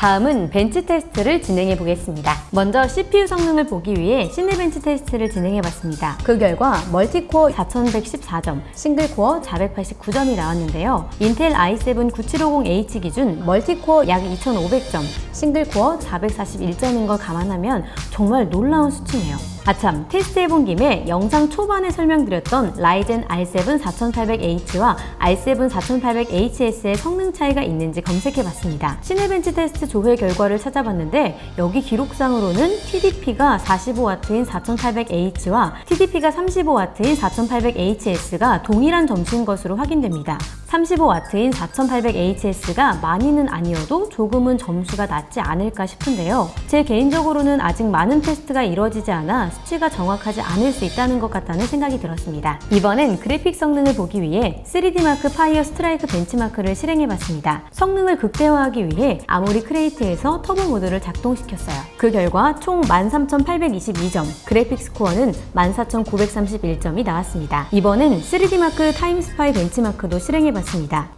다음은 벤치 테스트를 진행해 보겠습니다. 먼저 CPU 성능을 보기 위해 시네벤치 테스트를 진행해 봤습니다. 그 결과 멀티코어 4114점, 싱글코어 489점이 나왔는데요. 인텔 i7 9750H 기준 멀티코어 약 2500점, 싱글코어 441점인 걸 감안하면 정말 놀라운 수치네요. 아참, 테스트해본 김에 영상 초반에 설명드렸던 라이젠 R7 4800H와 R7 4800HS의 성능 차이가 있는지 검색해봤습니다. 시네벤치 테스트 조회 결과를 찾아봤는데 여기 기록상으로는 TDP가 45W인 4800H와 TDP가 35W인 4800HS가 동일한 점수인 것으로 확인됩니다. 35W인 4800HS가 많이는 아니어도 조금은 점수가 낮지 않을까 싶은데요. 제 개인적으로는 아직 많은 테스트가 이루어지지 않아 수치가 정확하지 않을 수 있다는 것 같다는 생각이 들었습니다. 이번엔 그래픽 성능을 보기 위해 3D마크 파이어 스트라이크 벤치마크를 실행해봤습니다. 성능을 극대화하기 위해 아모리 크레이트에서 터보 모드를 작동시켰어요. 그 결과 총 13822점, 그래픽 스코어는 14931점이 나왔습니다. 이번엔 3D마크 타임스파이 벤치마크도 실행해봤습니다.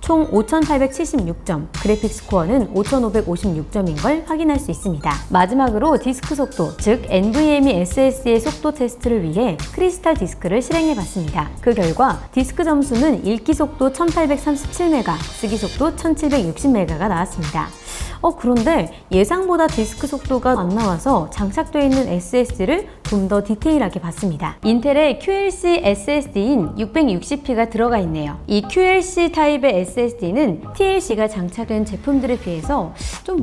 총 5876점, 그래픽 스코어는 5556점인 걸 확인할 수 있습니다. 마지막으로 디스크 속도, 즉 NVMe SSD의 속도 테스트를 위해 크리스탈 디스크를 실행해봤습니다. 그 결과 디스크 점수는 읽기 속도 1837MB, 쓰기 속도 1760MB가 나왔습니다. 그런데 예상보다 디스크 속도가 안 나와서 장착되어 있는 SSD를 좀 더 디테일하게 봤습니다. 인텔의 QLC SSD인 660P가 들어가 있네요. 이 QLC 타입의 SSD는 TLC가 장착된 제품들에 비해서 좀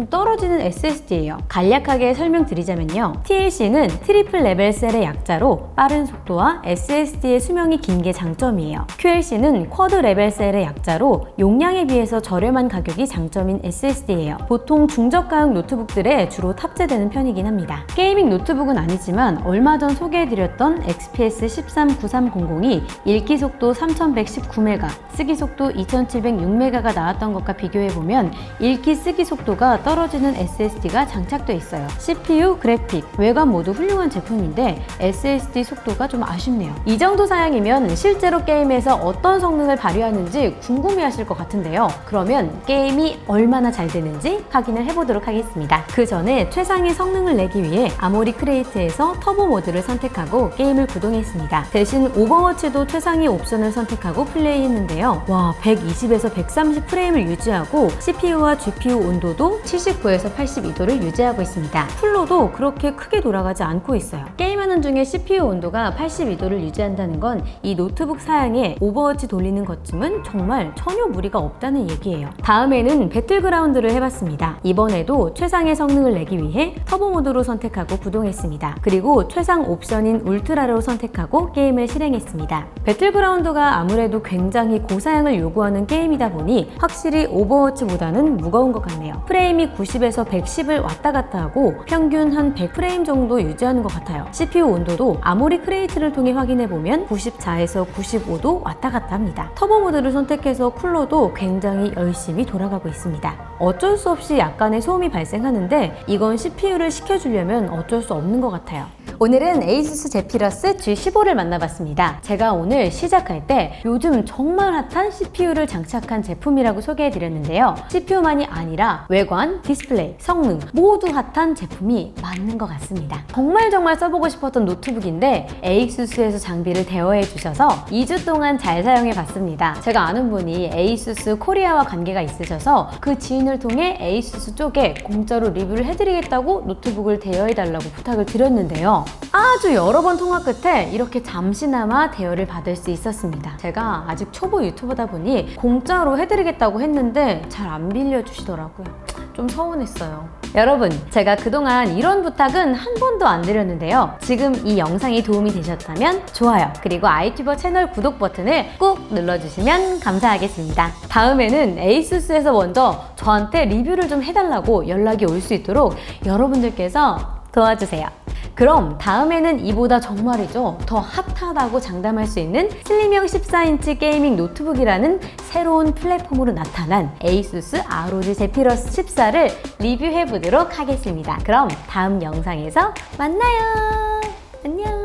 떨어지는 SSD예요. 간략하게 설명드리자면요. TLC는 트리플 레벨 셀의 약자로 빠른 속도와 SSD의 수명이 긴 게 장점이에요. QLC는 쿼드 레벨 셀의 약자로 용량에 비해서 저렴한 가격이 장점인 SSD예요. 보통 중저가형 노트북들에 주로 탑재되는 편이긴 합니다. 게이밍 노트북은 아니지만 얼마 전 소개해드렸던 XPS 139300이 읽기 속도 3119MB, 쓰기 속도 2706MB가 나왔던 것과 비교해보면 읽기 쓰기 속도가 떨어지는 SSD가 장착되어 있어요. CPU, 그래픽, 외관 모두 훌륭한 제품인데 SSD 속도가 좀 아쉽네요. 이 정도 사양이면 실제로 게임에서 어떤 성능을 발휘하는지 궁금해하실 것 같은데요. 그러면 게임이 얼마나 잘 되는지 확인을 해보도록 하겠습니다. 그 전에 최상의 성능을 내기 위해 아모리 크레이트에서 터보 모드를 선택하고 게임을 구동했습니다. 대신 오버워치도 최상위 옵션을 선택하고 플레이했는데요. 120에서 130 프레임을 유지하고 CPU와 GPU 온도도 79에서 82도를 유지하고 있습니다. 쿨러도 그렇게 크게 돌아가지 않고 있어요. 게임하는 중에 CPU 온도가 82도를 유지한다는 건 이 노트북 사양에 오버워치 돌리는 것쯤은 정말 전혀 무리가 없다는 얘기예요. 다음에는 배틀그라운드를 해봤습니다. 이번에도 최상의 성능을 내기 위해 터보 모드로 선택하고 구동했습니다. 그리고 최상 옵션인 울트라로 선택하고 게임을 실행했습니다. 배틀그라운드가 아무래도 굉장히 고사양을 요구하는 게임이다 보니 확실히 오버워치보다는 무거운 것 같네요. 프레임이 90에서 110을 왔다 갔다 하고 평균 한 100프레임 정도 유지하는 것 같아요. CPU 온도도 아모리 크레이트를 통해 확인해보면 94에서 95도 왔다 갔다 합니다. 터보 모드를 선택해서 쿨러도 굉장히 열심히 돌아가고 있습니다. 어쩔 수 없이 약간의 소음이 발생하는데 이건 CPU를 식혀주려면 어쩔 수 없는 것 같아요. 오늘은 ASUS 제피러스 G15를 만나봤습니다. 제가 오늘 시작할 때 요즘 정말 핫한 CPU를 장착한 제품이라고 소개해드렸는데요. CPU만이 아니라 외관, 디스플레이, 성능 모두 핫한 제품이 맞는 것 같습니다. 정말 써보고 싶었던 노트북인데 ASUS에서 장비를 대여해 주셔서 2주 동안 잘 사용해봤습니다. 제가 아는 분이 ASUS 코리아와 관계가 있으셔서 그 지인을 통해 ASUS 쪽에 공짜로 리뷰를 해드리겠다고 노트북을 대여해달라고 부탁을 드렸는데요. 아주 여러 번 통화 끝에 이렇게 잠시나마 대여를 받을 수 있었습니다. 제가 아직 초보 유튜버다 보니 공짜로 해드리겠다고 했는데 잘 안 빌려주시더라고요. 좀 서운했어요. 여러분, 제가 그동안 이런 부탁은 한 번도 안 드렸는데요. 지금 이 영상이 도움이 되셨다면 좋아요, 그리고 아이튜버 채널 구독 버튼을 꾹 눌러주시면 감사하겠습니다. 다음에는 ASUS에서 먼저 저한테 리뷰를 좀 해달라고 연락이 올 수 있도록 여러분들께서 도와주세요. 그럼 다음에는 이보다 정말이죠, 더 핫하다고 장담할 수 있는 슬림형 14인치 게이밍 노트북이라는 새로운 플랫폼으로 나타난 ASUS ROG 제피러스 14를 리뷰해 보도록 하겠습니다. 그럼 다음 영상에서 만나요. 안녕.